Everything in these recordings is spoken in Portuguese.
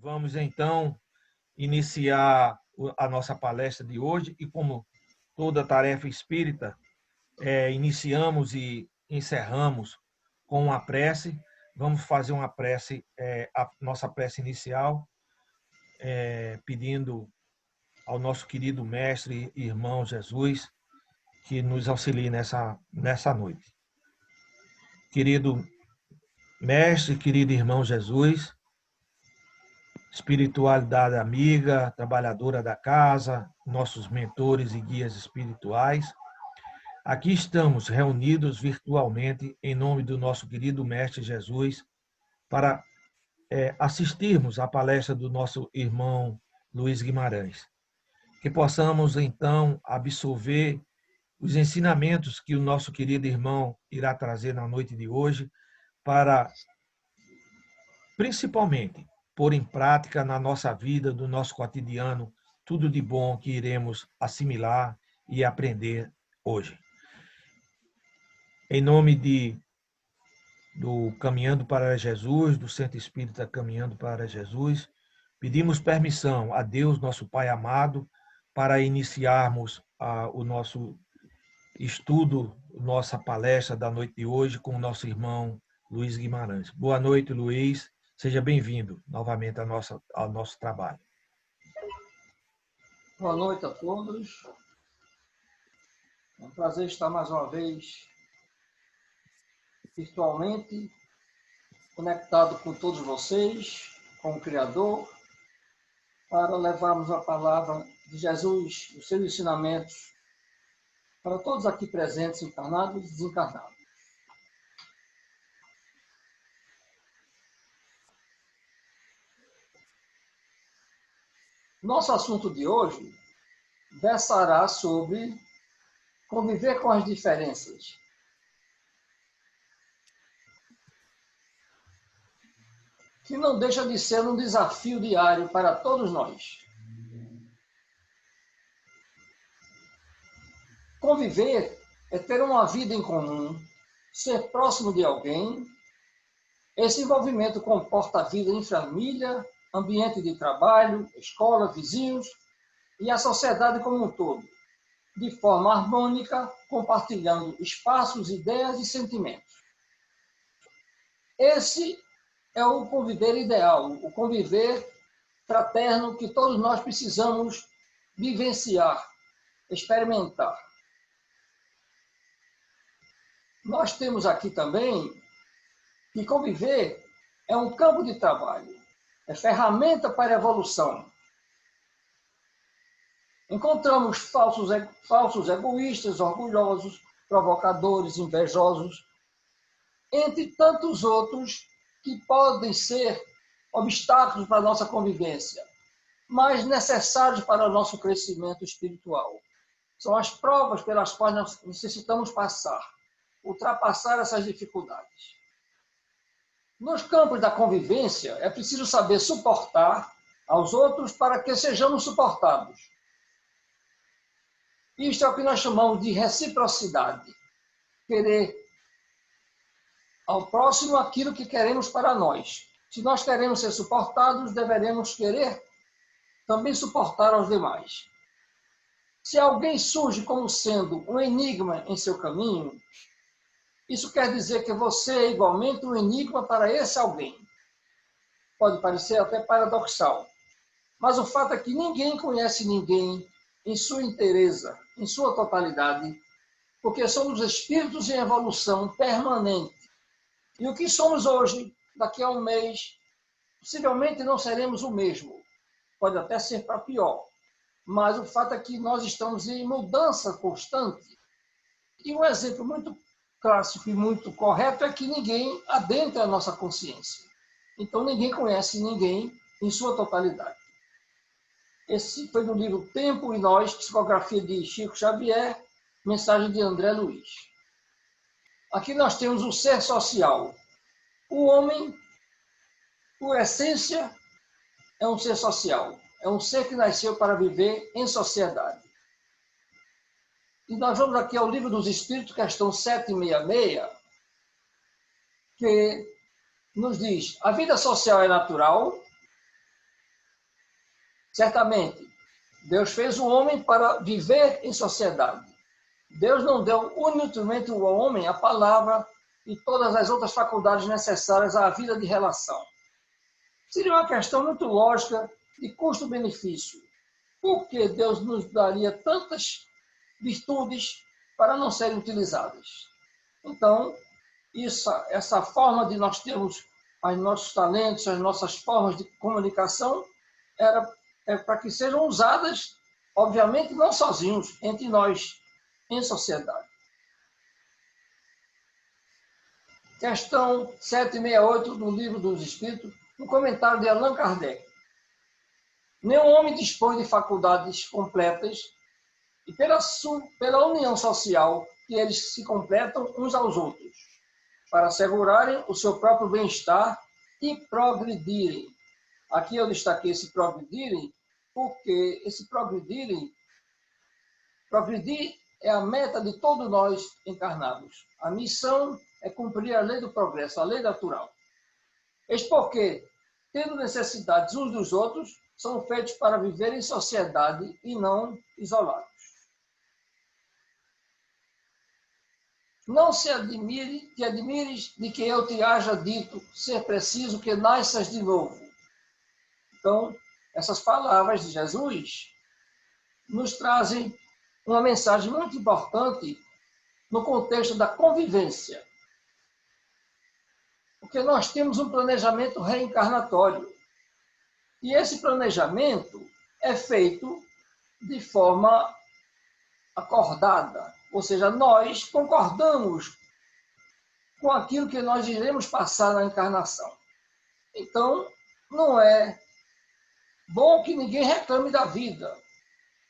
Vamos então iniciar a nossa palestra de hoje e, como toda tarefa espírita, iniciamos e encerramos com uma prece. Vamos fazer uma prece, a nossa prece inicial, pedindo ao nosso querido mestre e irmão Jesus que nos auxilie nessa noite. Querido mestre, querido irmão Jesus, espiritualidade amiga, trabalhadora da casa, nossos mentores e guias espirituais. Aqui estamos reunidos virtualmente em nome do nosso querido Mestre Jesus para assistirmos à palestra do nosso irmão Luiz Guimarães. Que possamos, então, absorver os ensinamentos que o nosso querido irmão irá trazer na noite de hoje para, principalmente, pôr em prática na nossa vida, no nosso cotidiano, tudo de bom que iremos assimilar e aprender hoje. Em nome do Caminhando para Jesus, do Centro Espírita Caminhando para Jesus, pedimos permissão a Deus, nosso Pai amado, para iniciarmos o nosso estudo, nossa palestra da noite de hoje com o nosso irmão Luiz Guimarães. Boa noite, Luiz. Seja bem-vindo novamente ao nosso trabalho. Boa noite a todos. É um prazer estar mais uma vez virtualmente conectado com todos vocês, com o Criador, para levarmos a palavra de Jesus, os seus ensinamentos, para todos aqui presentes, encarnados e desencarnados. Nosso assunto de hoje versará sobre conviver com as diferenças. Que não deixa de ser um desafio diário para todos nós. Conviver é ter uma vida em comum, ser próximo de alguém. Esse envolvimento comporta a vida em família, ambiente de trabalho, escola, vizinhos e a sociedade como um todo, de forma harmônica, compartilhando espaços, ideias e sentimentos. Esse é o conviver ideal, o conviver fraterno que todos nós precisamos vivenciar, experimentar. Nós temos aqui também que conviver é um campo de trabalho, é ferramenta para a evolução. Encontramos falsos egoístas, orgulhosos, provocadores, invejosos, entre tantos outros que podem ser obstáculos para a nossa convivência, mas necessários para o nosso crescimento espiritual. São as provas pelas quais nós necessitamos passar, ultrapassar essas dificuldades. Nos campos da convivência, é preciso saber suportar aos outros para que sejamos suportados. Isto é o que nós chamamos de reciprocidade. Querer ao próximo aquilo que queremos para nós. Se nós queremos ser suportados, deveremos querer também suportar aos demais. Se alguém surge como sendo um enigma em seu caminho, isso quer dizer que você é igualmente um enigma para esse alguém. Pode parecer até paradoxal, mas o fato é que ninguém conhece ninguém em sua inteireza, em sua totalidade, porque somos espíritos em evolução permanente. E o que somos hoje, daqui a um mês, possivelmente não seremos o mesmo. Pode até ser para pior. Mas o fato é que nós estamos em mudança constante. E um exemplo muito clássico e muito correto é que ninguém adentra a nossa consciência. Então, ninguém conhece ninguém em sua totalidade. Esse foi do livro Tempo e Nós, psicografia de Chico Xavier, mensagem de André Luiz. Aqui nós temos o ser social. O homem, por essência, é um ser social. É um ser que nasceu para viver em sociedade. E nós vamos aqui ao Livro dos Espíritos, questão 766, que nos diz: a vida social é natural, Certamente, Deus fez o homem para viver em sociedade. Deus não deu unicamente ao homem a palavra e todas as outras faculdades necessárias à vida de relação. Seria uma questão muito lógica de custo-benefício. Por que Deus nos daria tantas virtudes para não serem utilizadas? Então, essa forma de nós termos os nossos talentos, as nossas formas de comunicação, é para que sejam usadas, obviamente, não sozinhos, entre nós, em sociedade. Questão 768 do Livro dos Espíritos, no comentário de Allan Kardec. Nenhum homem dispõe de faculdades completas e pela união social que eles se completam uns aos outros, para assegurarem o seu próprio bem-estar e progredirem. Aqui eu destaquei esse progredirem, porque esse progredir é a meta de todos nós encarnados. A missão é cumprir a lei do progresso, a lei natural. Eis porque, tendo necessidades uns dos outros, são feitos para viver em sociedade e não isolados. Não te admires de que eu te haja dito ser preciso que nasças de novo. Então, essas palavras de Jesus nos trazem uma mensagem muito importante no contexto da convivência. Porque nós temos um planejamento reencarnatório. E esse planejamento é feito de forma acordada. Ou seja, nós concordamos com aquilo que nós iremos passar na encarnação. Então, não é bom que ninguém reclame da vida,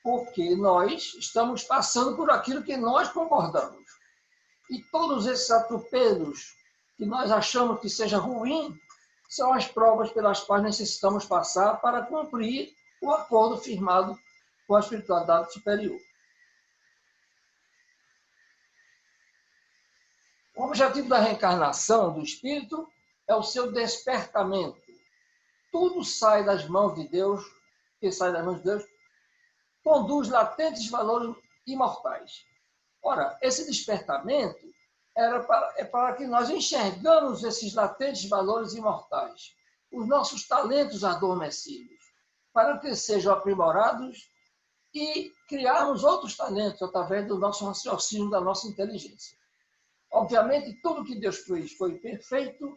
porque nós estamos passando por aquilo que nós concordamos. E todos esses atropelos que nós achamos que seja ruim são as provas pelas quais necessitamos passar para cumprir o acordo firmado com a espiritualidade superior. O objetivo da reencarnação do espírito é o seu despertamento. Tudo sai das mãos de Deus, que sai das mãos de Deus, conduz latentes valores imortais. Ora, esse despertamento é para que nós enxergamos esses latentes valores imortais, os nossos talentos adormecidos, para que sejam aprimorados e criarmos outros talentos através do nosso raciocínio, da nossa inteligência. Obviamente, tudo que Deus fez foi perfeito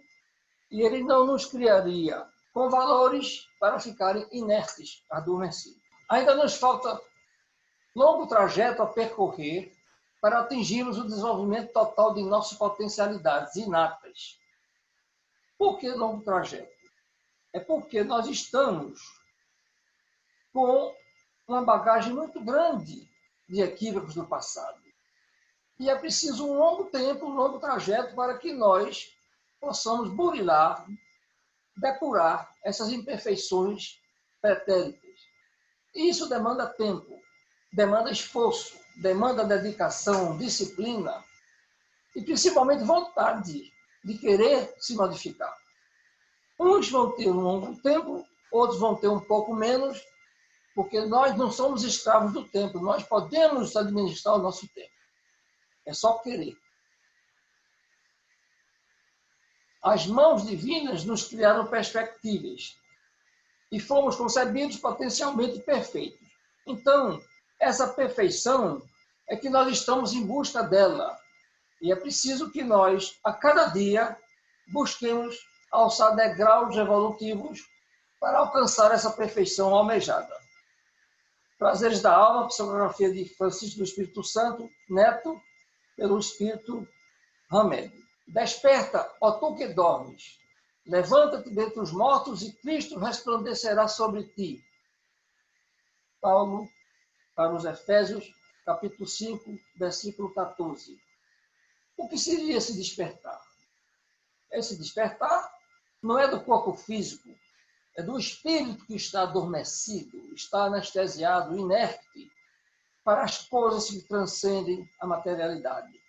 e Ele não nos criaria com valores para ficarem inertes, adormecidos. Ainda nos falta longo trajeto a percorrer para atingirmos o desenvolvimento total de nossas potencialidades inatas. Por que longo trajeto? É porque nós estamos com uma bagagem muito grande de equívocos do passado. E é preciso um longo tempo, um longo trajeto para que nós possamos burilar, depurar essas imperfeições pretéritas. Isso demanda tempo, demanda esforço, demanda dedicação, disciplina e principalmente vontade de querer se modificar. Uns vão ter um longo tempo, outros vão ter um pouco menos, porque nós não somos escravos do tempo, nós podemos administrar o nosso tempo. É só querer. As mãos divinas nos criaram perspectivas e fomos concebidos potencialmente perfeitos. Então, essa perfeição é que nós estamos em busca dela. E é preciso que nós, a cada dia, busquemos alçar degraus evolutivos para alcançar essa perfeição almejada. Prazeres da Alma, psicografia de Francisco do Espírito Santo, Neto, pelo Espírito Hamed. Desperta, ó tu que dormes, levanta-te dentre os mortos e Cristo resplandecerá sobre ti. Paulo, para os Efésios, capítulo 5, versículo 14. O que seria esse despertar? Esse despertar não é do corpo físico, é do espírito que está adormecido, está anestesiado, inerte, para as coisas que transcendem a materialidade,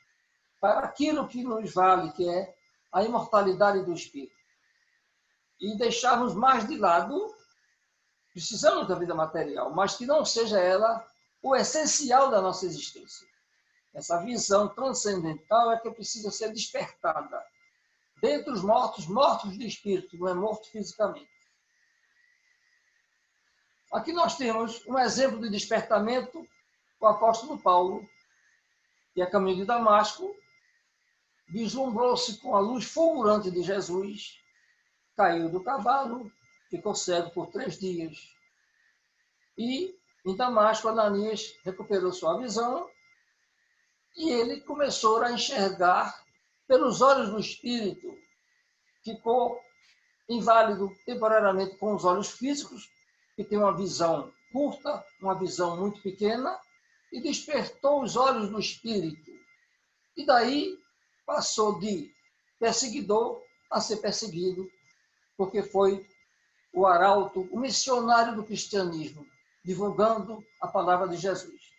para aquilo que nos vale, que é a imortalidade do espírito. E deixarmos mais de lado Precisamos da vida material, mas que não seja ela o essencial da nossa existência. Essa visão transcendental é que precisa ser despertada. Dentre os mortos, mortos de espírito, não é morto fisicamente. Aqui nós temos um exemplo de despertamento, o apóstolo Paulo, que a caminho de Damasco, vislumbrou-se com a luz fulgurante de Jesus, caiu do cavalo, ficou cego por 3 dias. E, em Damasco, Ananias recuperou sua visão e ele começou a enxergar pelos olhos do Espírito. Ficou inválido temporariamente com os olhos físicos, que tem uma visão curta, uma visão muito pequena, e despertou os olhos do Espírito. E daí passou de perseguidor a ser perseguido, porque foi o arauto, o missionário do cristianismo, divulgando a palavra de Jesus.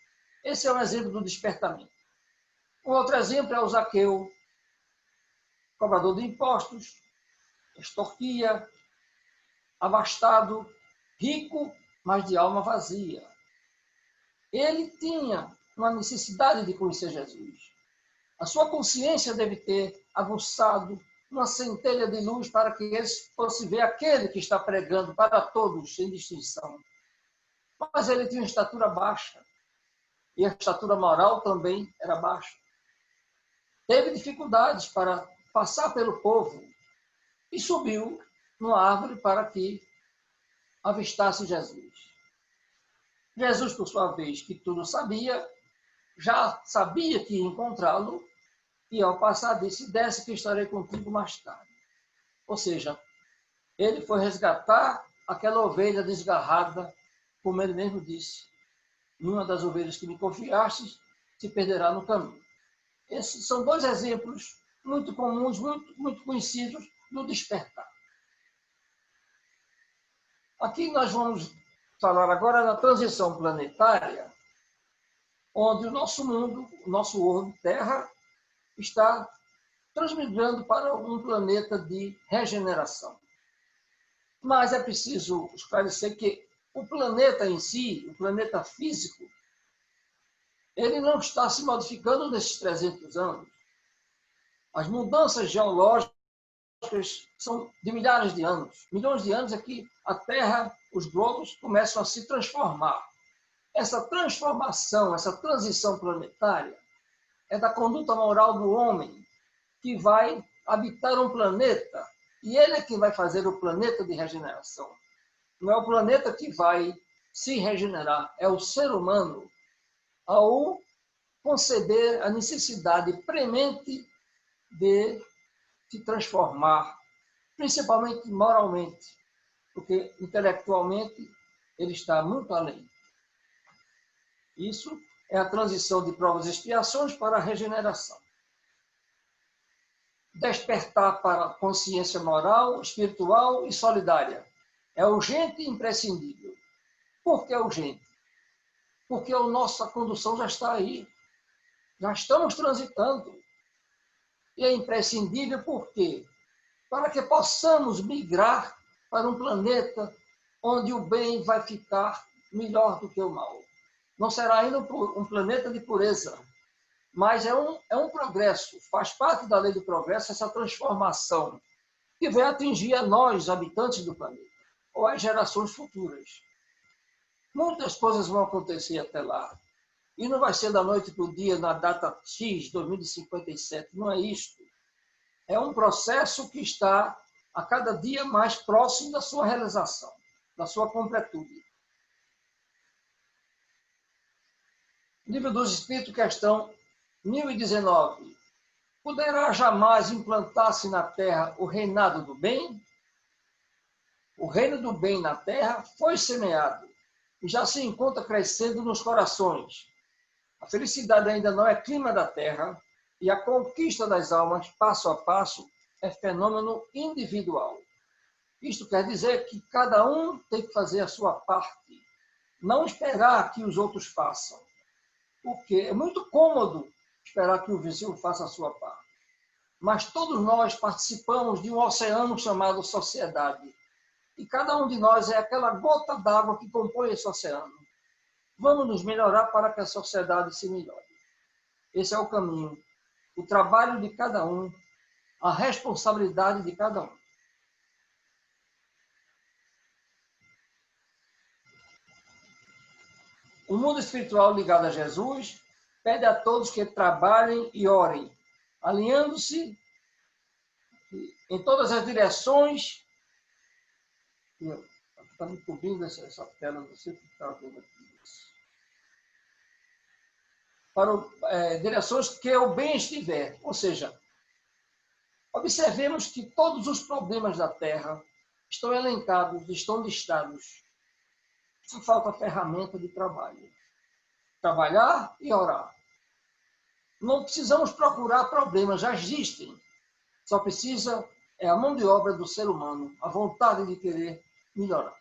Esse é um exemplo do despertamento. Um outro exemplo é o Zaqueu, cobrador de impostos, extorquia, abastado, rico, mas de alma vazia. Ele tinha uma necessidade de conhecer Jesus. A sua consciência deve ter aguçado uma centelha de luz para que ele fosse ver aquele que está pregando para todos, sem distinção. Mas ele tinha uma estatura baixa. E a estatura moral também era baixa. Teve dificuldades para passar pelo povo e subiu numa árvore para que avistasse Jesus. Jesus, por sua vez, que tudo sabia, já sabia que ia encontrá-lo, e ao passar disse, desce que estarei contigo mais tarde. Ou seja, ele foi resgatar aquela ovelha desgarrada, como ele mesmo disse, uma das ovelhas que me confiastes se perderá no caminho. Esses são 2 exemplos muito comuns, muito conhecidos do despertar. Aqui nós vamos falar agora da transição planetária, onde o nosso mundo, o nosso orbe Terra, está transmigrando para um planeta de regeneração. Mas é preciso esclarecer que o planeta em si, o planeta físico, ele não está se modificando nesses 300 anos. As mudanças geológicas são de milhares de anos. Milhões de anos é que a Terra, os globos, começam a se transformar. Essa transformação, essa transição planetária, é da conduta moral do homem, que vai habitar um planeta, e ele é que vai fazer o planeta de regeneração. Não é o planeta que vai se regenerar, é o ser humano, ao conceber a necessidade premente de se transformar, principalmente moralmente, porque intelectualmente ele está muito além. Isso é a transição de provas e expiações para a regeneração. Despertar para a consciência moral, espiritual e solidária. É urgente e imprescindível. Por que é urgente? Porque a nossa condução já está aí. Já estamos transitando. E é imprescindível por quê? Para que possamos migrar para um planeta onde o bem vai ficar melhor do que o mal. Não será ainda um planeta de pureza, mas é um progresso, faz parte da lei do progresso essa transformação que vai atingir a nós, habitantes do planeta, ou as gerações futuras. Muitas coisas vão acontecer até lá. E não vai ser da noite para o dia, na data X, 2057. Não é isto. É um processo que está a cada dia mais próximo da sua realização, da sua completude. Livro dos Espíritos, questão 1019. Poderá jamais implantar-se na Terra o reinado do bem? O reino do bem na Terra foi semeado e já se encontra crescendo nos corações. A felicidade ainda não é clima da Terra e a conquista das almas, passo a passo, é fenômeno individual. Isto quer dizer que cada um tem que fazer a sua parte, não esperar que os outros façam. Porque é muito cômodo esperar que o vizinho faça a sua parte. Mas todos nós participamos de um oceano chamado sociedade. E cada um de nós é aquela gota d'água que compõe esse oceano. Vamos nos melhorar para que a sociedade se melhore. Esse é o caminho. O trabalho de cada um, a responsabilidade de cada um. O mundo espiritual ligado a Jesus pede a todos que trabalhem e orem, alinhando-se em todas as direções. Está me cobrindo essa tela, não sei o que está vendo aqui. Para direções que o bem estiver. Ou seja, observemos que todos os problemas da Terra estão elencados, estão listados. Só falta a ferramenta de trabalho. Trabalhar e orar. Não precisamos procurar problemas, já existem. Só precisa a mão de obra do ser humano, a vontade de querer melhorar.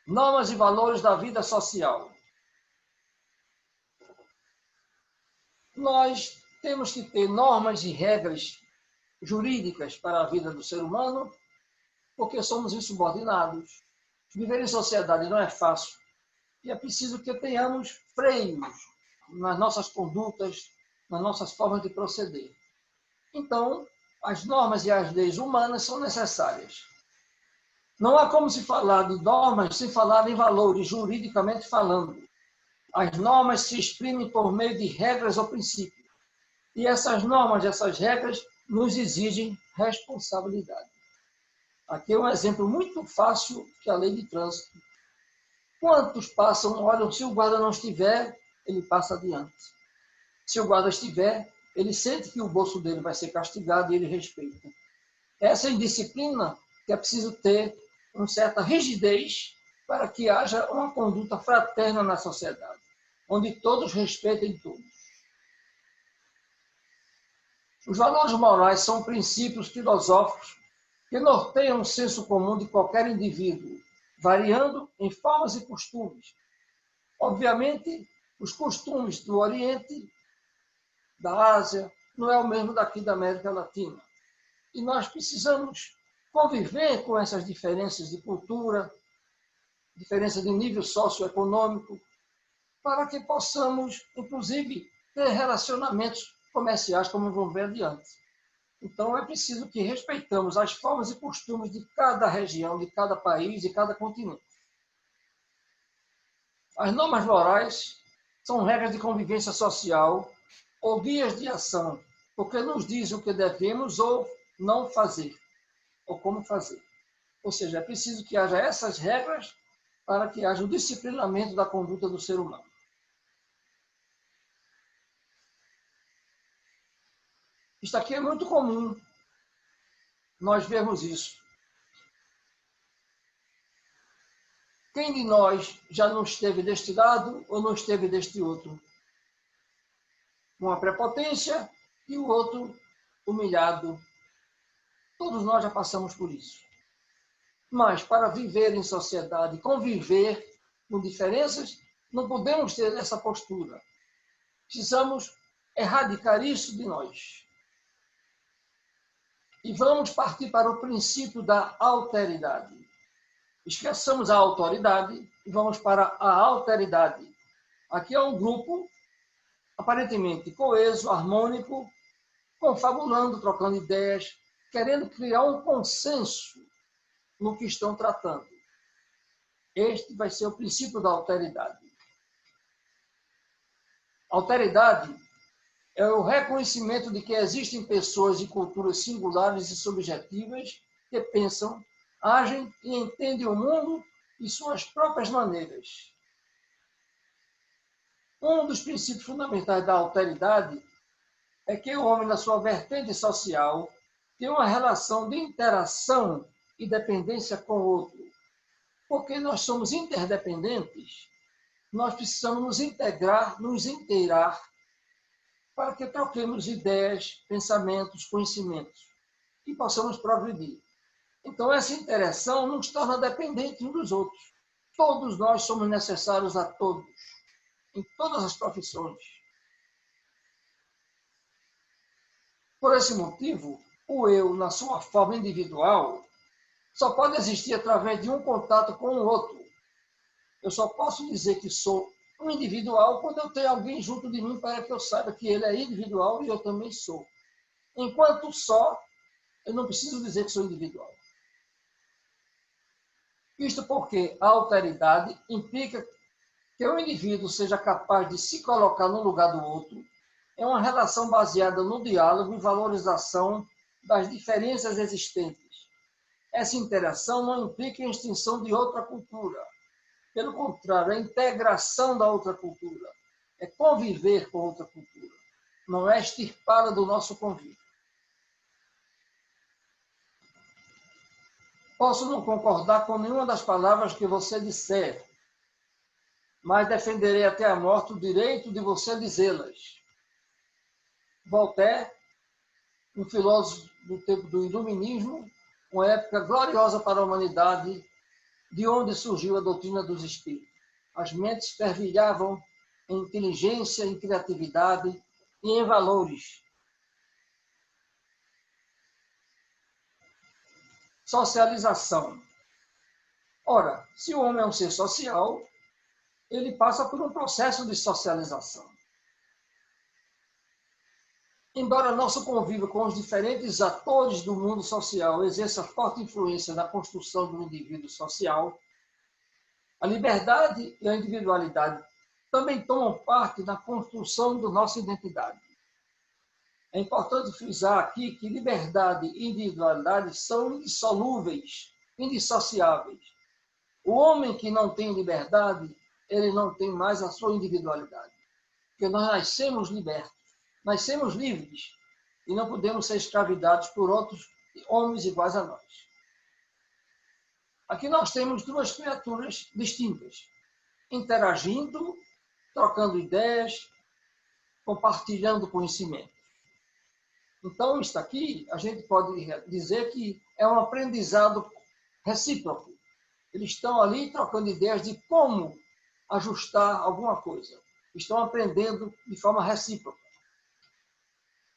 Normas e valores da vida social. Nós temos que ter normas e regras jurídicas para a vida do ser humano, porque somos insubordinados. Viver em sociedade não é fácil. E é preciso que tenhamos freios nas nossas condutas, nas nossas formas de proceder. Então, as normas e as leis humanas são necessárias. Não há como se falar de normas sem falar em valores, juridicamente falando. As normas se exprimem por meio de regras ou princípios. E essas normas, essas regras, nos exigem responsabilidade. Aqui é um exemplo muito fácil que a lei de trânsito. Quantos passam, olham, se o guarda não estiver, ele passa adiante. Se o guarda estiver, ele sente que o bolso dele vai ser castigado e ele respeita. Essa indisciplina que é preciso ter uma certa rigidez para que haja uma conduta fraterna na sociedade, onde todos respeitem todos. Os valores morais são princípios filosóficos que norteiam o senso comum de qualquer indivíduo, variando em formas e costumes. Obviamente, os costumes do Oriente, da Ásia, não é o mesmo daqui da América Latina. E nós precisamos conviver com essas diferenças de cultura, diferença de nível socioeconômico, para que possamos, inclusive, ter relacionamentos comerciais, como vamos ver adiante. Então, é preciso que respeitamos as formas e costumes de cada região, de cada país, de cada continente. As normas morais são regras de convivência social ou guias de ação, porque nos dizem o que devemos ou não fazer, ou como fazer. Ou seja, é preciso que haja essas regras para que haja o disciplinamento da conduta do ser humano. Isto aqui é muito comum nós vermos isso. Quem de nós já não esteve deste lado ou não esteve deste outro? Uma prepotência e o outro humilhado. Todos nós já passamos por isso. Mas para viver em sociedade, conviver com diferenças, não podemos ter essa postura. Precisamos erradicar isso de nós. E vamos partir para o princípio da alteridade. Esqueçamos a autoridade e vamos para a alteridade. Aqui é um grupo aparentemente coeso, harmônico, confabulando, trocando ideias, querendo criar um consenso no que estão tratando. Este vai ser o princípio da alteridade. Alteridade é o reconhecimento de que existem pessoas e culturas singulares e subjetivas que pensam, agem e entendem o mundo de suas próprias maneiras. Um dos princípios fundamentais da alteridade é que o homem, na sua vertente social, tem uma relação de interação e dependência com o outro. Porque nós somos interdependentes, nós precisamos nos integrar, nos inteirar, para que troquemos ideias, pensamentos, conhecimentos e possamos progredir. Então, essa interação nos torna dependentes uns dos outros. Todos nós somos necessários a todos, em todas as profissões. Por esse motivo, o eu, na sua forma individual, só pode existir através de um contato com o outro. Eu só posso dizer que sou um individual quando eu tenho alguém junto de mim para que eu saiba que ele é individual e eu também sou. Enquanto só, eu não preciso dizer que sou individual. Isto porque a alteridade implica que o indivíduo seja capaz de se colocar no lugar do outro. É uma relação baseada no diálogo e valorização das diferenças existentes. Essa interação não implica a extinção de outra cultura. Pelo contrário, a integração da outra cultura. É conviver com outra cultura. Não é extirpá-la do nosso convívio. Posso não concordar com nenhuma das palavras que você disser, mas defenderei até a morte o direito de você dizê-las. Voltaire, um filósofo do tempo do Iluminismo, uma época gloriosa para a humanidade, de onde surgiu a doutrina dos espíritos. As mentes fervilhavam em inteligência, em criatividade e em valores. Socialização. Ora, se o homem é um ser social, ele passa por um processo de socialização. Embora nosso convívio com os diferentes atores do mundo social exerça forte influência na construção do indivíduo social, a liberdade e a individualidade também tomam parte na construção da nossa identidade. É importante frisar aqui que liberdade e individualidade são indissolúveis, indissociáveis. O homem que não tem liberdade, ele não tem mais a sua individualidade. Porque nós nascemos libertos, nascemos livres e não podemos ser escravizados por outros homens iguais a nós. Aqui nós temos duas criaturas distintas, interagindo, trocando ideias, compartilhando conhecimento. Então, isso aqui, a gente pode dizer que é um aprendizado recíproco. Eles estão ali trocando ideias de como ajustar alguma coisa. Estão aprendendo de forma recíproca.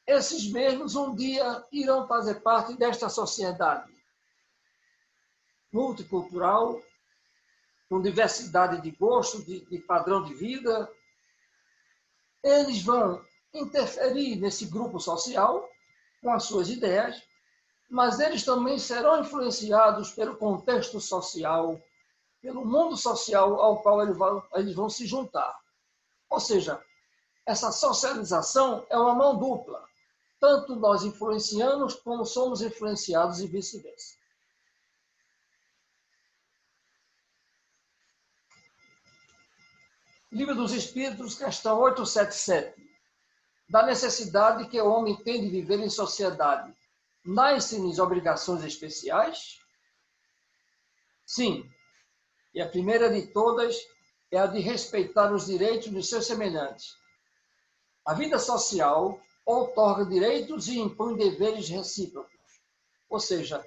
Esses mesmos um dia irão fazer parte desta sociedade multicultural, com diversidade de gosto, de padrão de vida. Eles vão interferir nesse grupo social com as suas ideias, mas eles também serão influenciados pelo contexto social, pelo mundo social ao qual eles vão se juntar. Ou seja, essa socialização é uma mão dupla. Tanto nós influenciamos como somos influenciados e vice-versa. Livro dos Espíritos, questão 877. Da necessidade que o homem tem de viver em sociedade, nascem-lhes obrigações especiais? Sim. E a primeira de todas é a de respeitar os direitos dos seus semelhantes. A vida social outorga direitos e impõe deveres recíprocos. Ou seja,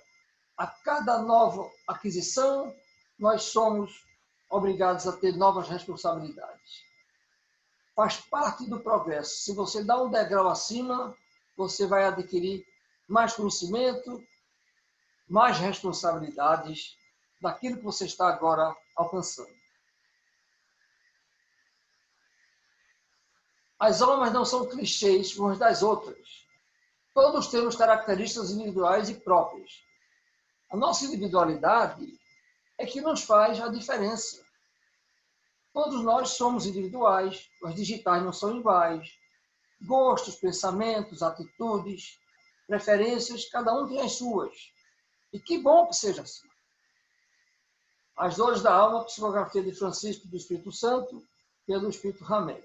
a cada nova aquisição, nós somos obrigados a ter novas responsabilidades. Faz parte do progresso. Se você dá um degrau acima, você vai adquirir mais conhecimento, mais responsabilidades daquilo que você está agora alcançando. As almas não são clichês umas das outras. Todos temos características individuais e próprias. A nossa individualidade é que nos faz a diferença. Todos nós somos individuais, os digitais não são iguais. Gostos, pensamentos, atitudes, preferências, cada um tem as suas. E que bom que seja assim. As Dores da Alma, psicografia de Francisco do Espírito Santo, pelo Espírito Ramel.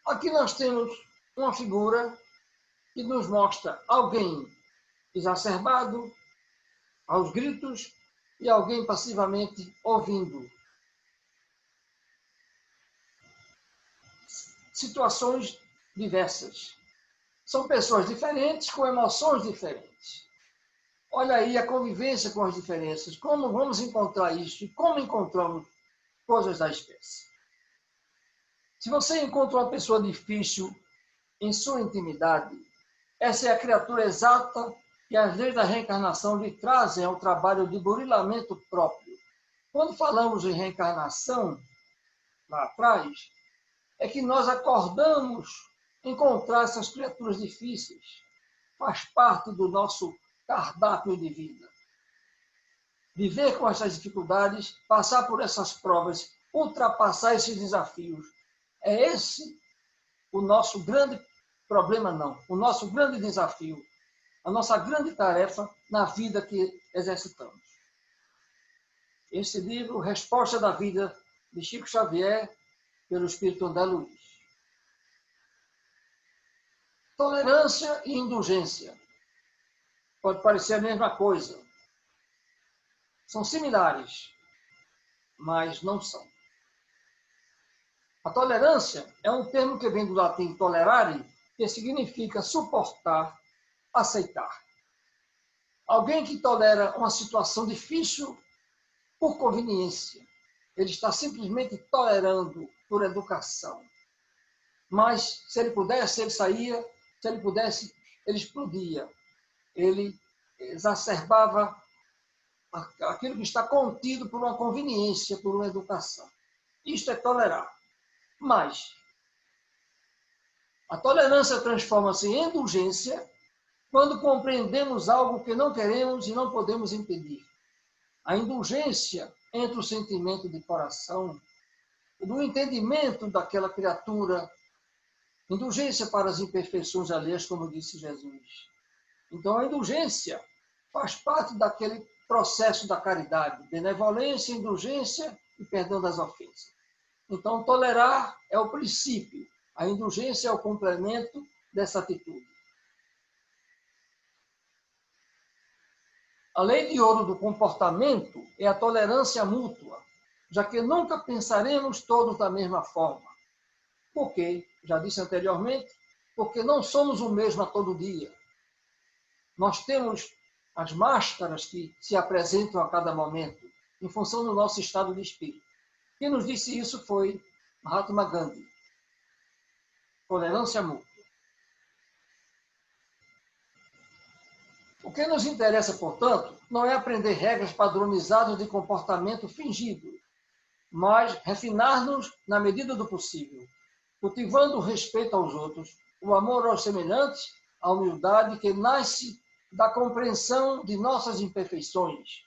Aqui nós temos uma figura que nos mostra alguém exacerbado, aos gritos, e alguém passivamente ouvindo. Situações diversas. São pessoas diferentes com emoções diferentes. Olha aí a convivência com as diferenças. Como vamos encontrar isso? E como encontramos coisas da espécie? Se você encontra uma pessoa difícil em sua intimidade, essa é a criatura exata que as leis da reencarnação lhe trazem ao trabalho de burilamento próprio. Quando falamos em reencarnação, lá atrás, é que nós acordamos encontrar essas criaturas difíceis. Faz parte do nosso cardápio de vida. Viver com essas dificuldades, passar por essas provas, ultrapassar esses desafios. É esse o nosso grande problema, não. O nosso grande desafio, a nossa grande tarefa na vida que exercitamos. Esse livro, Resposta da Vida, de Chico Xavier, pelo Espírito André Luiz. Tolerância e indulgência. Pode parecer a mesma coisa. São similares, mas não são. A tolerância é um termo que vem do latim tolerare, que significa suportar, aceitar. Alguém que tolera uma situação difícil por conveniência. Ele está simplesmente tolerando por educação. Mas, se ele pudesse, ele saía. Se ele pudesse, ele explodia. Ele exacerbava aquilo que está contido por uma conveniência, por uma educação. Isto é tolerar. Mas a tolerância transforma-se em indulgência quando compreendemos algo que não queremos e não podemos impedir. A indulgência entre o sentimento de coração, do entendimento daquela criatura, indulgência para as imperfeições alheias, como disse Jesus. Então, a indulgência faz parte daquele processo da caridade, benevolência, indulgência e perdão das ofensas. Então, tolerar é o princípio, a indulgência é o complemento dessa atitude. A lei de ouro do comportamento é a tolerância mútua, já que nunca pensaremos todos da mesma forma. Por quê? Já disse anteriormente, porque não somos o mesmo a todo dia. Nós temos as máscaras que se apresentam a cada momento, em função do nosso estado de espírito. Quem nos disse isso foi Mahatma Gandhi. Tolerância mútua. O que nos interessa, portanto, não é aprender regras padronizadas de comportamento fingido, mas refinar-nos na medida do possível, cultivando o respeito aos outros, o amor aos semelhantes, a humildade que nasce da compreensão de nossas imperfeições.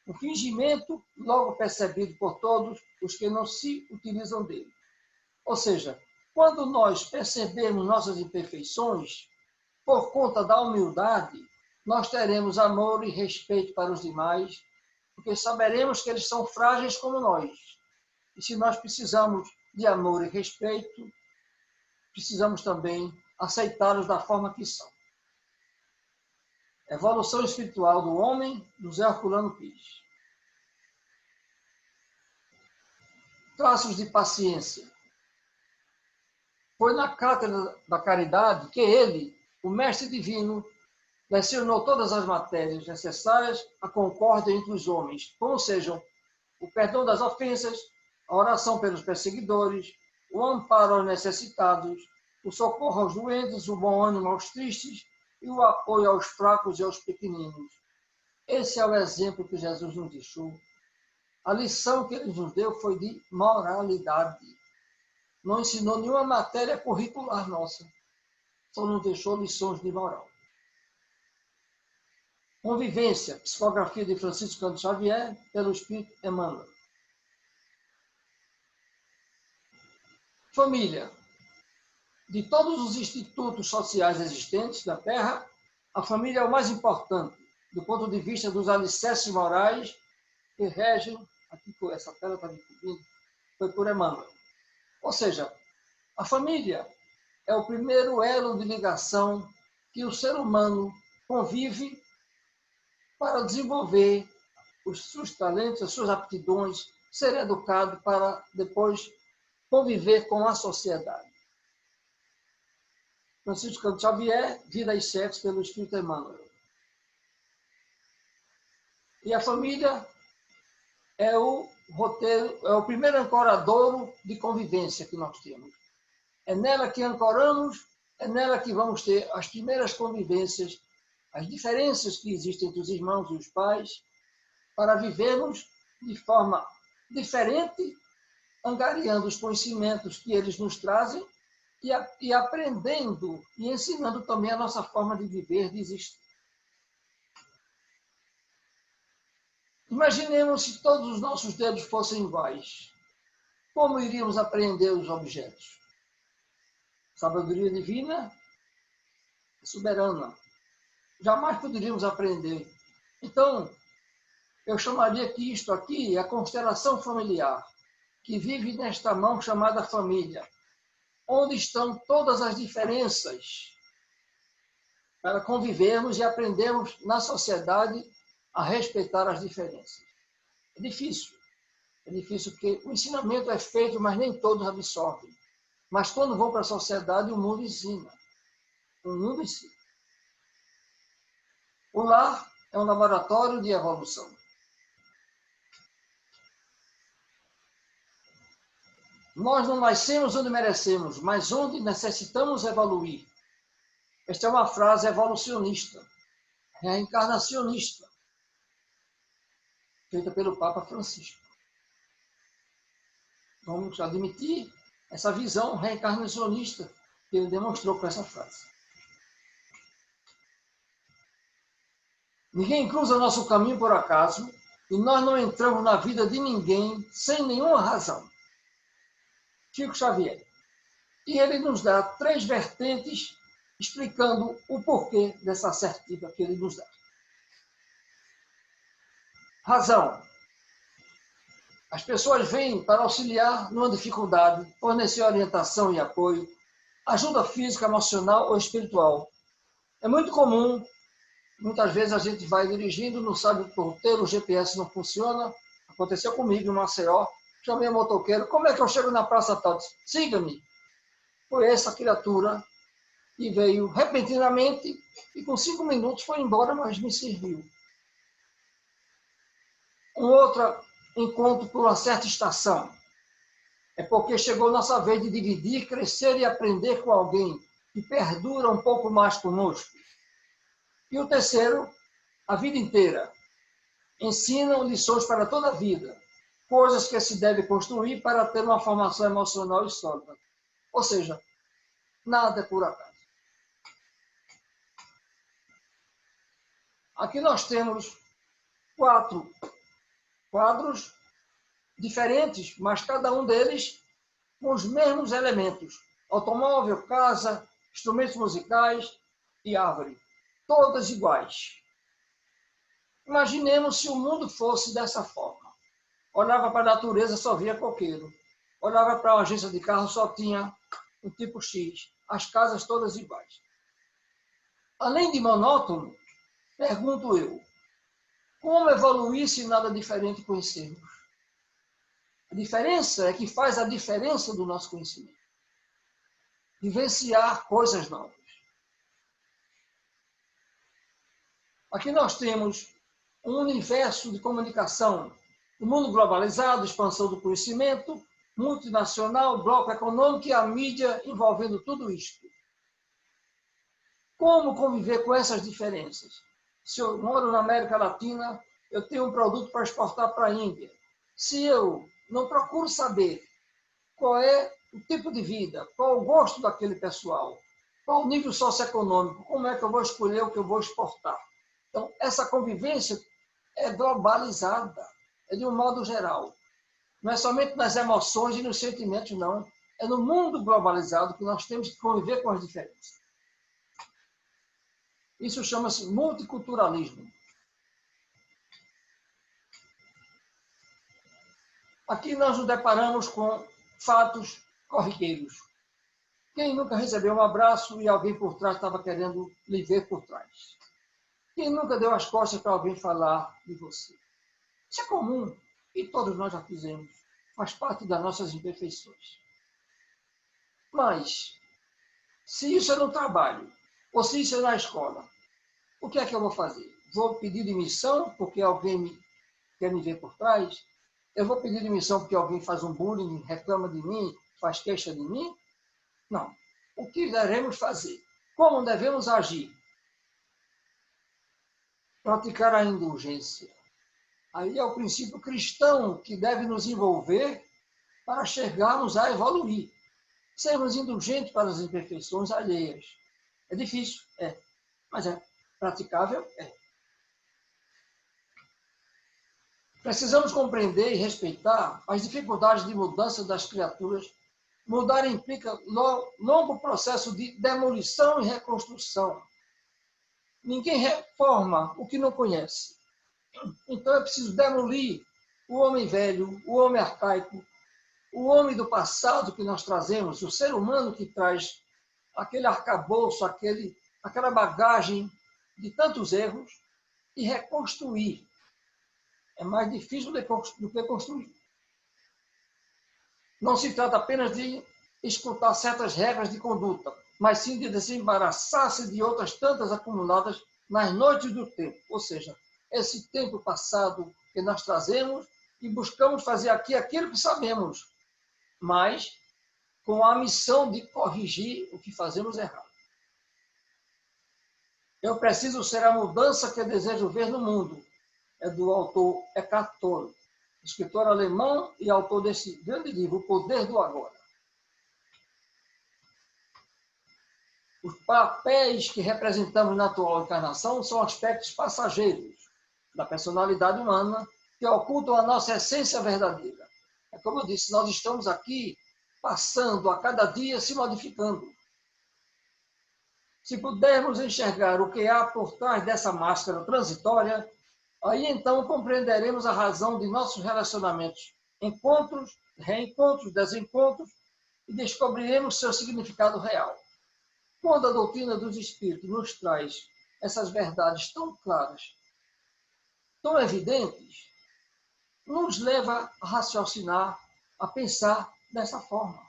O fingimento logo percebido por todos os que não se utilizam dele. Ou seja, quando nós percebemos nossas imperfeições, por conta da humildade, nós teremos amor e respeito para os demais, porque saberemos que eles são frágeis como nós. E se nós precisamos de amor e respeito, precisamos também aceitá-los da forma que são. Evolução espiritual do homem, do Zé Herculano Pires. Traços de paciência. Foi na cátedra da caridade que ele, o mestre divino, lecionou todas as matérias necessárias à concórdia entre os homens, como sejam o perdão das ofensas, a oração pelos perseguidores, o amparo aos necessitados, o socorro aos doentes, o bom ânimo aos tristes e o apoio aos fracos e aos pequeninos. Esse é o exemplo que Jesus nos deixou. A lição que ele nos deu foi de moralidade. Não ensinou nenhuma matéria curricular nossa, só nos deixou lições de moral. Convivência, psicografia de Francisco Cândido Xavier, pelo Espírito Emmanuel. Família. De todos os institutos sociais existentes na Terra, a família é o mais importante, do ponto de vista dos alicerces morais que regem, aqui essa tela está me cobrindo, foi por Emmanuel. Ou seja, a família é o primeiro elo de ligação que o ser humano convive para desenvolver os seus talentos, as suas aptidões, ser educado para depois conviver com a sociedade. Francisco Cândido Xavier, Vida e Sexo, pelo Espírito Emmanuel. E a família é o roteiro, é o primeiro ancoradouro de convivência que nós temos. É nela que ancoramos, é nela que vamos ter as primeiras convivências, as diferenças que existem entre os irmãos e os pais, para vivermos de forma diferente, angariando os conhecimentos que eles nos trazem e aprendendo e ensinando também a nossa forma de viver, de existir. Imaginemos se todos os nossos dedos fossem iguais. Como iríamos aprender os objetos? Sabedoria divina é soberana. Jamais poderíamos aprender. Então, eu chamaria que isto aqui é a constelação familiar, que vive nesta mão chamada família, onde estão todas as diferenças para convivermos e aprendermos na sociedade a respeitar as diferenças. É difícil porque o ensinamento é feito, mas nem todos absorvem. Mas quando vão para a sociedade, o mundo ensina. O mundo ensina. O lar é um laboratório de evolução. Nós não nascemos onde merecemos, mas onde necessitamos evoluir. Esta é uma frase evolucionista, reencarnacionista, feita pelo Papa Francisco. Vamos admitir essa visão reencarnacionista que ele demonstrou com essa frase. Ninguém cruza nosso caminho por acaso e nós não entramos na vida de ninguém sem nenhuma razão. Chico Xavier. E ele nos dá 3 vertentes explicando o porquê dessa assertiva que ele nos dá. Razão. As pessoas vêm para auxiliar numa dificuldade, fornecer orientação e apoio, ajuda física, emocional ou espiritual. É muito comum, muitas vezes a gente vai dirigindo, não sabe o roteiro, o GPS não funciona. Aconteceu comigo em Maceió, chamei o motoqueiro, como é que eu chego na praça tal? Siga-me. Foi essa criatura que veio repentinamente e com 5 minutos foi embora, mas me serviu. Um outro encontro por uma certa estação. É porque chegou nossa vez de dividir, crescer e aprender com alguém que perdura um pouco mais conosco. E o terceiro, a vida inteira. Ensinam lições para toda a vida, coisas que se deve construir para ter uma formação emocional e sólida. Ou seja, nada é por acaso. Aqui nós temos 4 quadros diferentes, mas cada um deles com os mesmos elementos. Automóvel, casa, instrumentos musicais e árvore. Todas iguais. Imaginemos se o mundo fosse dessa forma. Olhava para a natureza, só via coqueiro. Olhava para uma agência de carro, só tinha um tipo X. As casas todas iguais. Além de monótono, pergunto eu, como evoluir se nada diferente conhecermos? A diferença é que faz a diferença do nosso conhecimento. Vivenciar coisas novas. Aqui nós temos um universo de comunicação, um mundo globalizado, expansão do conhecimento, multinacional, bloco econômico e a mídia envolvendo tudo isto. Como conviver com essas diferenças? Se eu moro na América Latina, eu tenho um produto para exportar para a Índia. Se eu não procuro saber qual é o tipo de vida, qual o gosto daquele pessoal, qual o nível socioeconômico, como é que eu vou escolher o que eu vou exportar? Então, essa convivência é globalizada, é de um modo geral. Não é somente nas emoções e nos sentimentos, não. É no mundo globalizado que nós temos que conviver com as diferenças. Isso chama-se multiculturalismo. Aqui nós nos deparamos com fatos corriqueiros. Quem nunca recebeu um abraço e alguém por trás estava querendo lhe ver por trás? Quem nunca deu as costas para alguém falar de você? Isso é comum e todos nós já fizemos. Faz parte das nossas imperfeições. Mas, se isso é no trabalho, ou se isso é na escola, o que é que eu vou fazer? Vou pedir demissão porque alguém quer me ver por trás? Eu vou pedir demissão porque alguém faz um bullying, reclama de mim, faz queixa de mim? Não. O que devemos fazer? Como devemos agir? Praticar a indulgência. Aí é o princípio cristão que deve nos envolver para chegarmos a evoluir. Sermos indulgentes para as imperfeições alheias. É difícil? É. Mas é praticável? É. Precisamos compreender e respeitar as dificuldades de mudança das criaturas. Mudar implica longo processo de demolição e reconstrução. Ninguém reforma o que não conhece. Então é preciso demolir o homem velho, o homem arcaico, o homem do passado que nós trazemos, o ser humano que traz aquele arcabouço, aquela bagagem de tantos erros, e reconstruir. É mais difícil do que construir. Não se trata apenas de escutar certas regras de conduta, mas sim de desembaraçar-se de outras tantas acumuladas nas noites do tempo. Ou seja, esse tempo passado que nós trazemos e buscamos fazer aqui aquilo que sabemos, mas com a missão de corrigir o que fazemos errado. Eu preciso ser a mudança que eu desejo ver no mundo. É do autor Eckhart Tolle, escritor alemão e autor desse grande livro, O Poder do Agora. Os papéis que representamos na atual encarnação são aspectos passageiros da personalidade humana que ocultam a nossa essência verdadeira. É como eu disse, nós estamos aqui passando a cada dia, se modificando. Se pudermos enxergar o que há por trás dessa máscara transitória, aí então compreenderemos a razão de nossos relacionamentos, encontros, reencontros, desencontros, e descobriremos seu significado real. Quando a doutrina dos Espíritos nos traz essas verdades tão claras, tão evidentes, nos leva a raciocinar, a pensar dessa forma.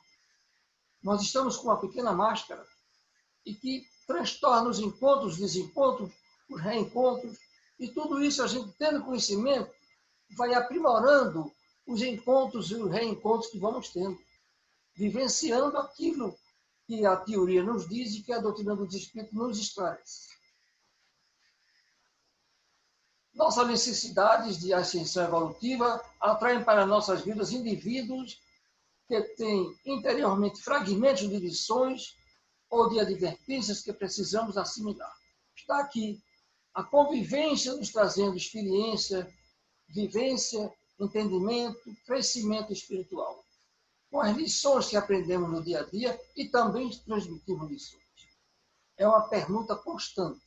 Nós estamos com uma pequena máscara e que transtorna os encontros, desencontros, os reencontros, e tudo isso a gente tendo conhecimento vai aprimorando os encontros e os reencontros que vamos tendo, vivenciando aquilo que a teoria nos diz e que a doutrina dos Espíritos nos esclarece. Nossas necessidades de ascensão evolutiva atraem para nossas vidas indivíduos que têm interiormente fragmentos de lições ou de advertências que precisamos assimilar. Está aqui a convivência nos trazendo experiência, vivência, entendimento, crescimento espiritual, com as lições que aprendemos no dia a dia e também transmitimos lições. É uma permuta constante.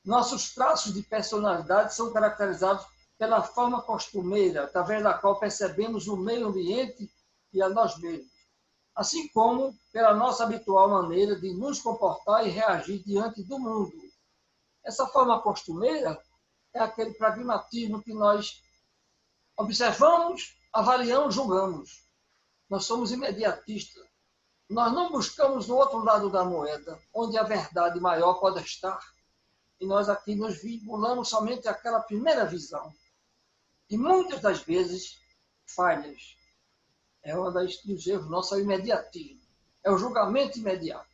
Nossos traços de personalidade são caracterizados pela forma costumeira, através da qual percebemos o meio ambiente e a nós mesmos, assim como pela nossa habitual maneira de nos comportar e reagir diante do mundo. Essa forma costumeira é aquele pragmatismo que nós observamos, avaliamos, julgamos. Nós somos imediatistas. Nós não buscamos no outro lado da moeda, onde a verdade maior pode estar. E nós aqui nos vinculamos somente àquela primeira visão. E muitas das vezes, falhas. É uma dos erros nossos, é o imediatismo. É o julgamento imediato.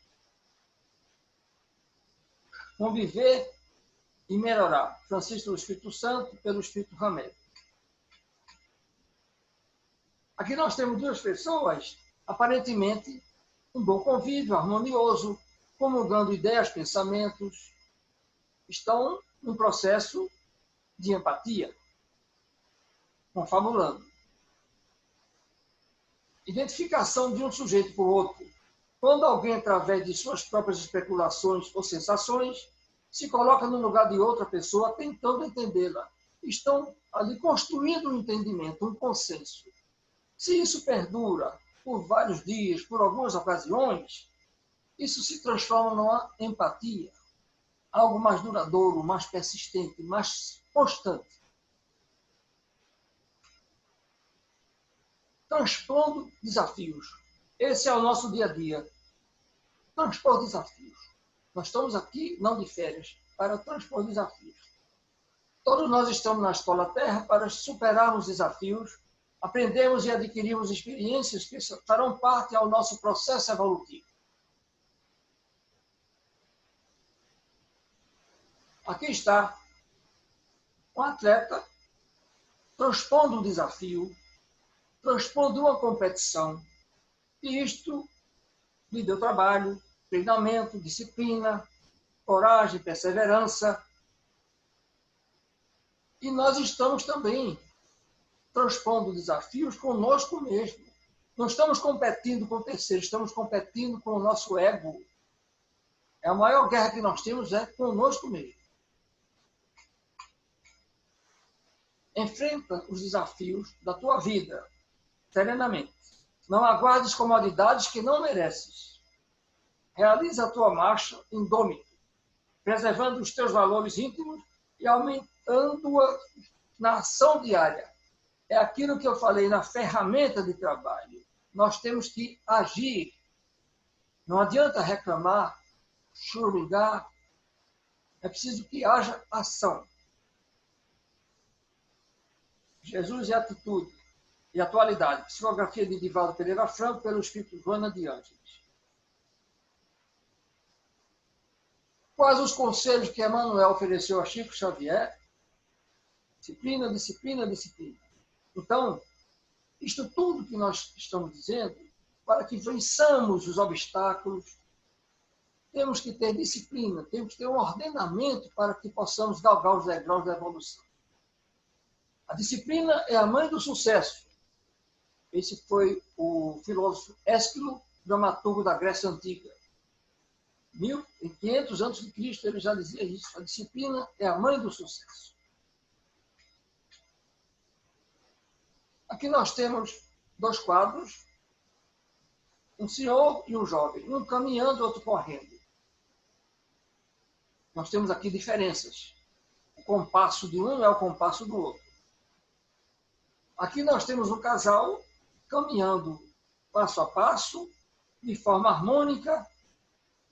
Conviver e melhorar. Francisco do Espírito Santo, pelo Espírito Ramé. Aqui nós temos duas pessoas, aparentemente, um bom convívio, harmonioso, comungando ideias, pensamentos, estão num processo de empatia, confabulando. Identificação de um sujeito por outro. Quando alguém, através de suas próprias especulações ou sensações, se coloca no lugar de outra pessoa tentando entendê-la, estão ali construindo um entendimento, um consenso. Se isso perdura por vários dias, por algumas ocasiões, isso se transforma numa empatia, algo mais duradouro, mais persistente, mais constante. Transpondo desafios. Esse é o nosso dia a dia. Transpor desafios. Nós estamos aqui, não de férias, para transpor desafios. Todos nós estamos na escola Terra para superarmos desafios, aprendemos e adquirimos experiências que farão parte ao nosso processo evolutivo. Aqui está um atleta transpondo um desafio, transpondo uma competição, e isto lhe deu trabalho, treinamento, disciplina, coragem, perseverança. E nós estamos também transpondo desafios conosco mesmo. Não estamos competindo com terceiros, estamos competindo com o nosso ego. A maior guerra que nós temos é conosco mesmo. Enfrenta os desafios da tua vida serenamente. Não aguardes comodidades que não mereces. Realiza a tua marcha indômito, preservando os teus valores íntimos e aumentando-a na ação diária. É aquilo que eu falei na ferramenta de trabalho. Nós temos que agir. Não adianta reclamar, chorugar. É preciso que haja ação. Jesus e atitude e atualidade. Psicografia de Divaldo Pereira Franco, pelo Espírito Joana de Ângeles. Quais os conselhos que Emmanuel ofereceu a Chico Xavier? Disciplina, disciplina, disciplina. Então, isto tudo que nós estamos dizendo, para que vençamos os obstáculos, temos que ter disciplina, temos que ter um ordenamento para que possamos galgar os degraus da evolução. A disciplina é a mãe do sucesso. Esse foi o filósofo Ésquilo, dramaturgo da Grécia Antiga. Em 500 a.C., ele já dizia isso. A disciplina é a mãe do sucesso. Aqui nós temos dois quadros, um senhor e um jovem, um caminhando, outro correndo. Nós temos aqui diferenças. O compasso de um é o compasso do outro. Aqui nós temos um casal caminhando passo a passo, de forma harmônica,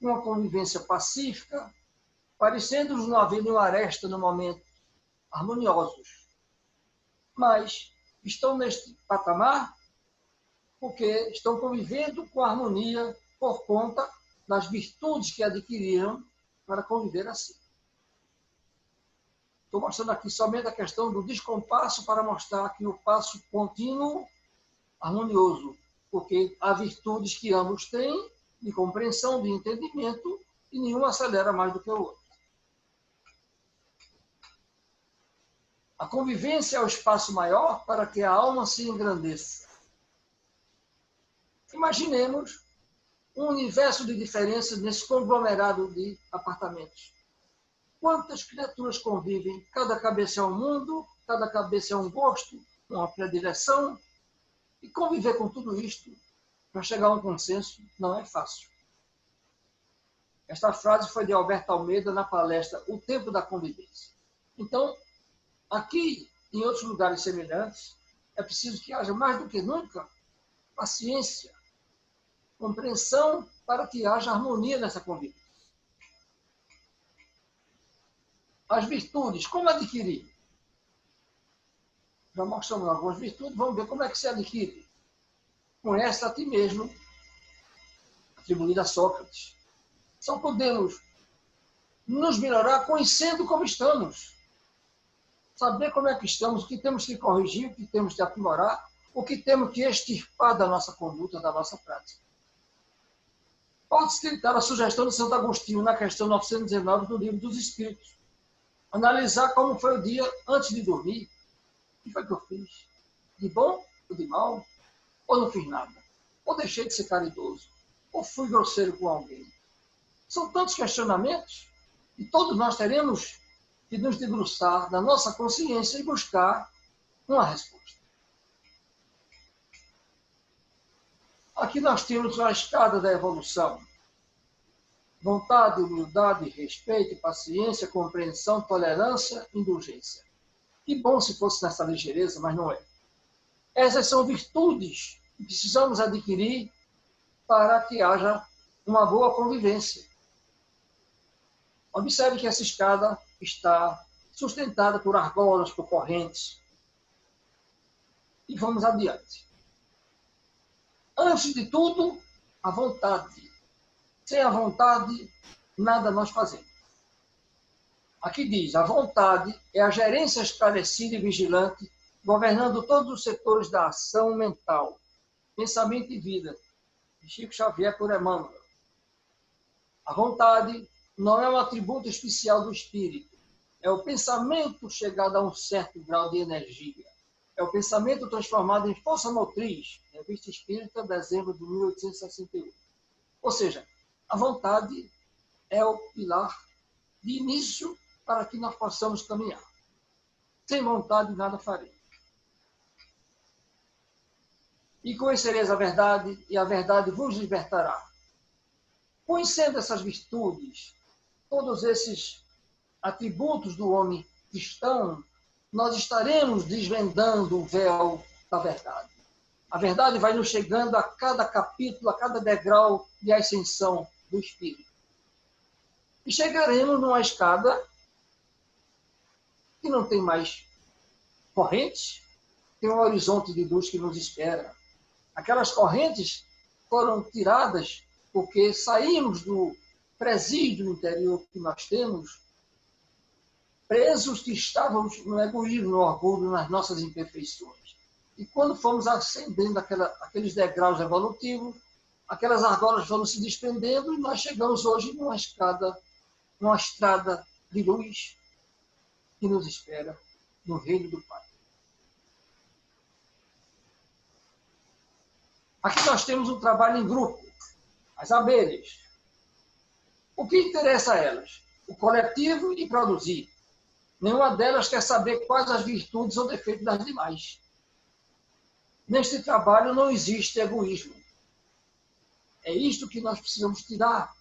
uma convivência pacífica, parecendo-nos não haver nenhuma aresta no momento, harmoniosos. Mas estão neste patamar porque estão convivendo com harmonia por conta das virtudes que adquiriram para conviver assim. Estou mostrando aqui somente a questão do descompasso para mostrar aqui o passo contínuo harmonioso, porque há virtudes que ambos têm, de compreensão, de entendimento, e nenhum acelera mais do que o outro. A convivência é o espaço maior para que a alma se engrandeça. Imaginemos um universo de diferenças nesse conglomerado de apartamentos. Quantas criaturas convivem? Cada cabeça é um mundo, cada cabeça é um gosto, uma predileção. E conviver com tudo isto, para chegar a um consenso, não é fácil. Esta frase foi de Alberto Almeida na palestra O Tempo da Convivência. Então, aqui, em outros lugares semelhantes, é preciso que haja mais do que nunca paciência, compreensão, para que haja harmonia nessa convivência. As virtudes, como adquirir? Já mostramos algumas virtudes, vamos ver como é que se adquire. Conhece a ti mesmo, atribuída a Sócrates. Só podemos nos melhorar conhecendo como estamos. Saber como é que estamos, o que temos que corrigir, o que temos que aprimorar, o que temos que extirpar da nossa conduta, da nossa prática. Pode-se citar a sugestão de Santo Agostinho na questão 919 do Livro dos Espíritos. Analisar como foi o dia antes de dormir. O que foi que eu fiz? De bom ou de mal? Ou não fiz nada? Ou deixei de ser caridoso? Ou fui grosseiro com alguém? São tantos questionamentos e todos nós teremos que nos debruçar da nossa consciência e buscar uma resposta. Aqui nós temos a escada da evolução. Vontade, humildade, respeito, paciência, compreensão, tolerância, indulgência. Que bom se fosse nessa ligeireza, mas não é. Essas são virtudes que precisamos adquirir para que haja uma boa convivência. Observe que essa escada está sustentada por argolas, por correntes. E vamos adiante. Antes de tudo, a vontade. Sem a vontade, nada nós fazemos. Aqui diz, a vontade é a gerência esclarecida e vigilante, governando todos os setores da ação mental, pensamento e vida, de Chico Xavier por Emmanuel. A vontade não é um atributo especial do espírito, é o pensamento chegado a um certo grau de energia. É o pensamento transformado em força motriz, Revista Espírita, dezembro de 1861. Ou seja, a vontade é o pilar de início para que nós possamos caminhar. Sem vontade, nada faremos. E conhecereis a verdade, e a verdade vos libertará. Conhecendo essas virtudes, todos esses atributos do homem cristão, nós estaremos desvendando o véu da verdade. A verdade vai nos chegando a cada capítulo, a cada degrau de ascensão do Espírito. E chegaremos numa escada que não tem mais correntes, tem um horizonte de luz que nos espera. Aquelas correntes foram tiradas porque saímos do presídio interior que nós temos, presos que estávamos no egoísmo, no orgulho, nas nossas imperfeições. E quando fomos ascendendo aqueles degraus evolutivos, aquelas argolas foram se desprendendo e nós chegamos hoje numa estrada de luz que nos espera no reino do Pai. Aqui nós temos um trabalho em grupo, as abelhas. O que interessa a elas? O coletivo e produzir. Nenhuma delas quer saber quais as virtudes ou defeitos das demais. Neste trabalho não existe egoísmo. É isto que nós precisamos tirar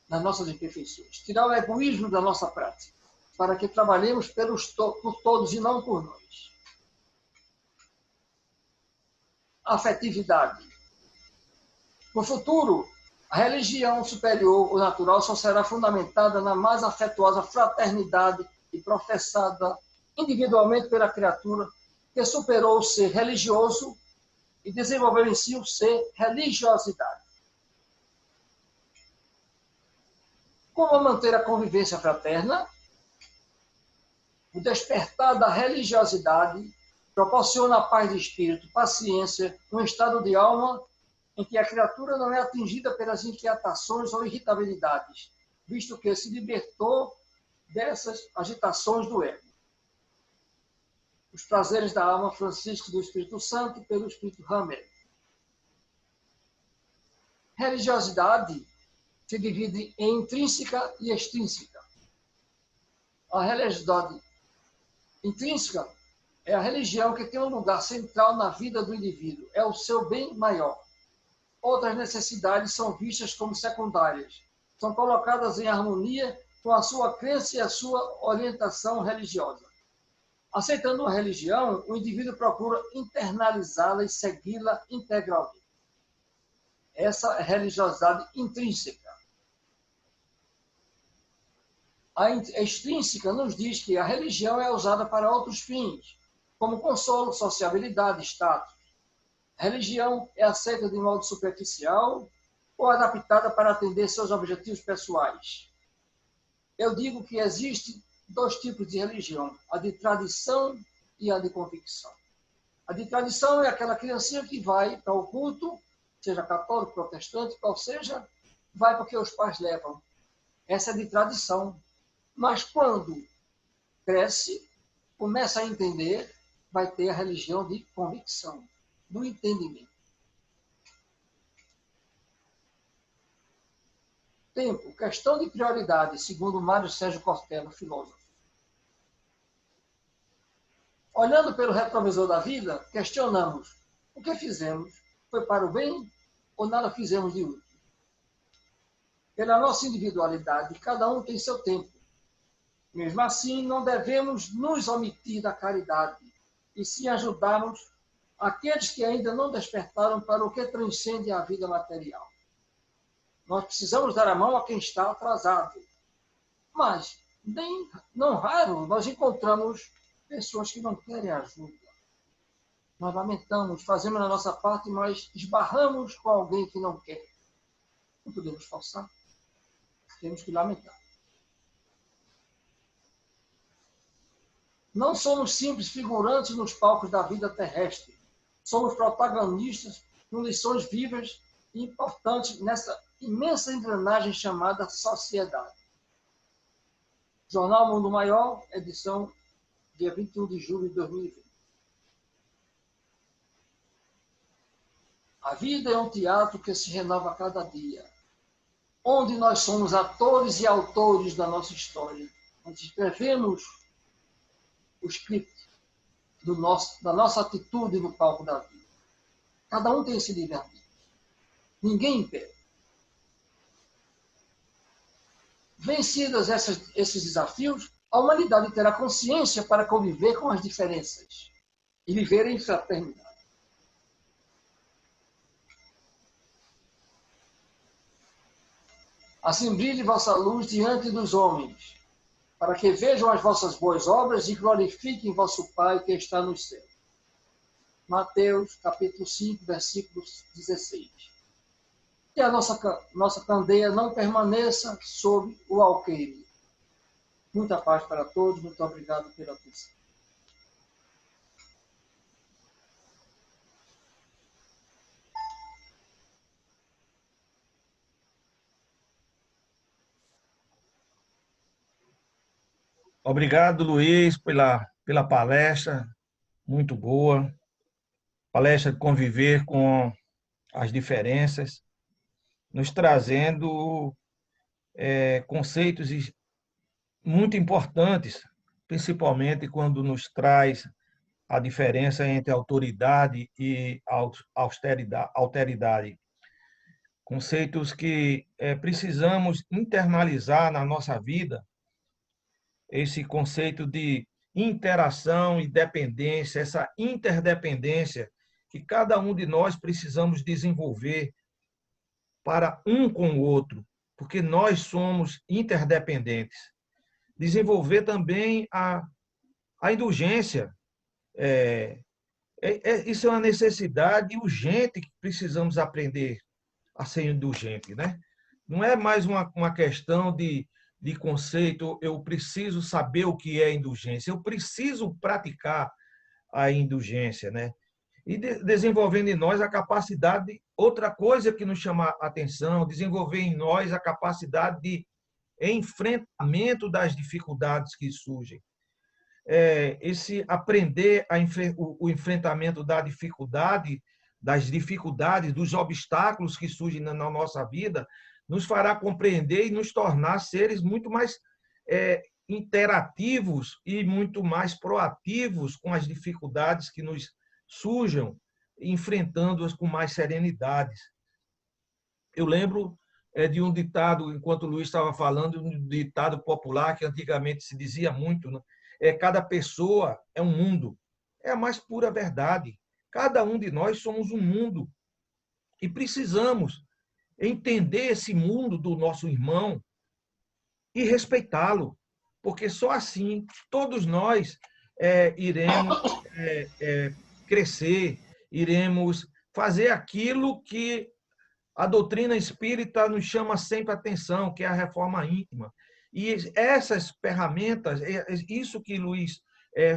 das nossas imperfeições. Tirar o egoísmo da nossa prática, para que trabalhemos por todos e não por nós. Afetividade. No futuro, a religião superior ou natural só será fundamentada na mais afetuosa fraternidade e professada individualmente pela criatura que superou o ser religioso e desenvolveu em si o ser religiosidade. Como manter a convivência fraterna? O despertar da religiosidade proporciona a paz de espírito, paciência, um estado de alma em que a criatura não é atingida pelas inquietações ou irritabilidades, visto que se libertou dessas agitações do ego. Os prazeres da alma, Francisco do Espírito Santo, pelo Espírito Hamel. Religiosidade se divide em intrínseca e extrínseca. A religiosidade intrínseca é a religião que tem um lugar central na vida do indivíduo, é o seu bem maior. Outras necessidades são vistas como secundárias, são colocadas em harmonia com a sua crença e a sua orientação religiosa. Aceitando a religião, o indivíduo procura internalizá-la e segui-la integralmente. Essa é a religiosidade intrínseca. A extrínseca nos diz que a religião é usada para outros fins, como consolo, sociabilidade, status. A religião é aceita de modo superficial ou adaptada para atender seus objetivos pessoais. Eu digo que existem dois tipos de religião, a de tradição e a de convicção. A de tradição é aquela criancinha que vai para o culto, seja católico, protestante, qual seja, vai porque os pais levam. Essa é de tradição. Mas quando cresce, começa a entender, vai ter a religião de convicção, do entendimento. Tempo, questão de prioridade, segundo Mário Sérgio Cortella, filósofo. Olhando pelo retrovisor da vida, questionamos: o que fizemos? Foi para o bem ou nada fizemos de útil? Pela nossa individualidade, cada um tem seu tempo. Mesmo assim, não devemos nos omitir da caridade, e sim ajudarmos aqueles que ainda não despertaram para o que transcende a vida material. Nós precisamos dar a mão a quem está atrasado. Mas Não raro, nós encontramos pessoas que não querem ajuda. Nós lamentamos, fazemos a nossa parte, mas esbarramos com alguém que não quer. Não podemos forçar. Temos que lamentar. Não somos simples figurantes nos palcos da vida terrestre. Somos protagonistas com lições vivas e importantes nessa imensa engrenagem chamada sociedade. Jornal Mundo Maior, edição dia 21 de julho de 2020. A vida é um teatro que se renova a cada dia, onde nós somos atores e autores da nossa história. Nós escrevemos o script da nossa atitude no palco da vida. Cada um tem esse livre-arbítrio. Ninguém impede. Vencidas esses desafios, a humanidade terá consciência para conviver com as diferenças e viver em fraternidade. Assim brilhe vossa luz diante dos homens, para que vejam as vossas boas obras e glorifiquem vosso Pai que está nos céus. Mateus, capítulo 5, versículo 16. Que a nossa candeia não permaneça sob o alqueire. Muita paz para todos, muito obrigado pela atenção. Obrigado, Luiz, pela palestra, muito boa. Palestra de conviver com as diferenças, nos trazendo conceitos muito importantes, principalmente quando nos traz a diferença entre autoridade e alteridade. Conceitos que precisamos internalizar na nossa vida, esse conceito de interação e dependência, essa interdependência que cada um de nós precisamos desenvolver para um com o outro, porque nós somos interdependentes. Desenvolver também a indulgência. Isso é uma necessidade urgente que precisamos aprender a ser indulgente, né? Não é mais uma questão de conceito, eu preciso saber o que é indulgência, eu preciso praticar a indulgência, né? E desenvolvendo em nós a capacidade, outra coisa que nos chama a atenção, desenvolver em nós a capacidade de enfrentamento das dificuldades que surgem. Esse aprender o enfrentamento da dificuldade, das dificuldades, dos obstáculos que surgem na nossa vida, nos fará compreender e nos tornar seres muito mais interativos e muito mais proativos com as dificuldades que nos surjam, enfrentando-as com mais serenidade. Eu lembro de um ditado, enquanto o Luiz estava falando, um ditado popular que antigamente se dizia muito, né? Cada pessoa é um mundo. É a mais pura verdade. Cada um de nós somos um mundo. E precisamos entender esse mundo do nosso irmão e respeitá-lo, porque só assim todos nós iremos crescer, iremos fazer aquilo que a doutrina espírita nos chama sempre a atenção, que é a reforma íntima. E essas ferramentas, isso que Luiz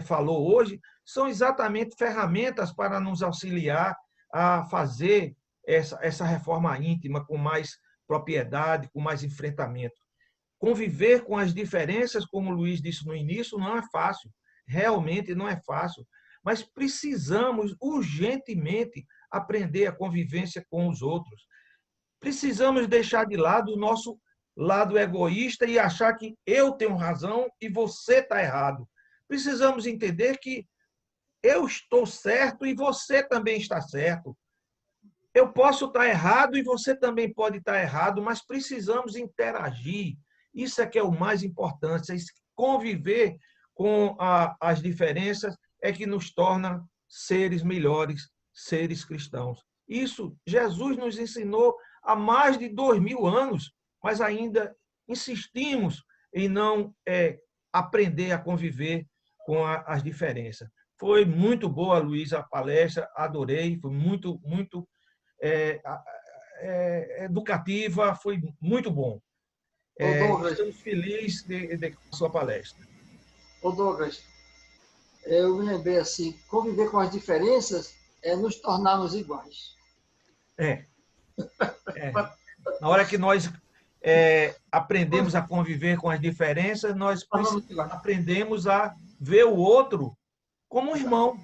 falou hoje, são exatamente ferramentas para nos auxiliar a fazer essa reforma íntima com mais propriedade, com mais enfrentamento. Conviver com as diferenças, como o Luiz disse no início, não é fácil. Realmente não é fácil. Mas precisamos urgentemente aprender a convivência com os outros. Precisamos deixar de lado o nosso lado egoísta e achar que eu tenho razão e você está errado. Precisamos entender que eu estou certo e você também está certo. Eu posso estar errado e você também pode estar errado, mas precisamos interagir. Isso é que é o mais importante. Conviver com as diferenças é que nos torna seres melhores, seres cristãos. Isso Jesus nos ensinou há mais de 2000 anos, mas ainda insistimos e não aprender a conviver com as diferenças. Foi muito boa, Luiz, a palestra, adorei, foi muito é, educativa, foi muito bom. Ô Douglas, Estamos felizes com a sua palestra. ô Douglas, eu me lembrei assim, conviver com as diferenças é nos tornarmos iguais. É. Na hora que nós aprendemos a conviver com as diferenças, nós aprendemos a ver o outro como um irmão,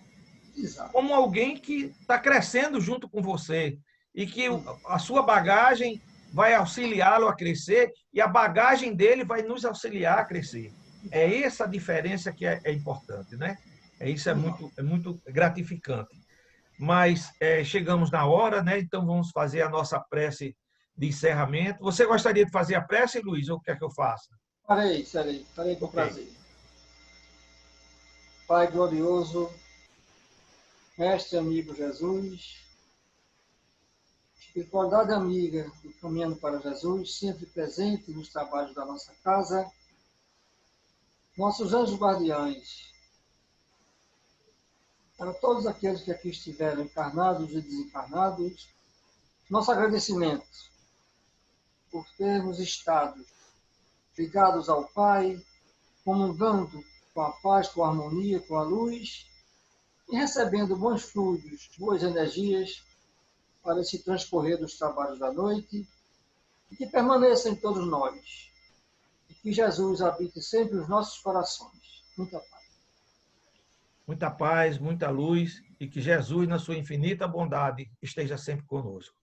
como alguém que está crescendo junto com você e que a sua bagagem vai auxiliá-lo a crescer e a bagagem dele vai nos auxiliar a crescer. É essa diferença que é importante, né? Isso é muito gratificante. Mas chegamos na hora, né? Então vamos fazer a nossa prece de encerramento. Você gostaria de fazer a prece, Luiz, ou quer que eu faça? Farei com prazer. Pai glorioso, Mestre amigo Jesus, espiritualidade amiga do Caminhando para Jesus, sempre presente nos trabalhos da nossa casa, nossos anjos guardiães, para todos aqueles que aqui estiveram encarnados e desencarnados, nosso agradecimento por termos estado ligados ao Pai, comungando com a paz, com a harmonia, com a luz, e recebendo bons fluidos, boas energias para esse transcorrer dos trabalhos da noite, e que permaneça em todos nós, e que Jesus habite sempre os nossos corações. Muita paz. Muita paz, muita luz, e que Jesus, na sua infinita bondade, esteja sempre conosco.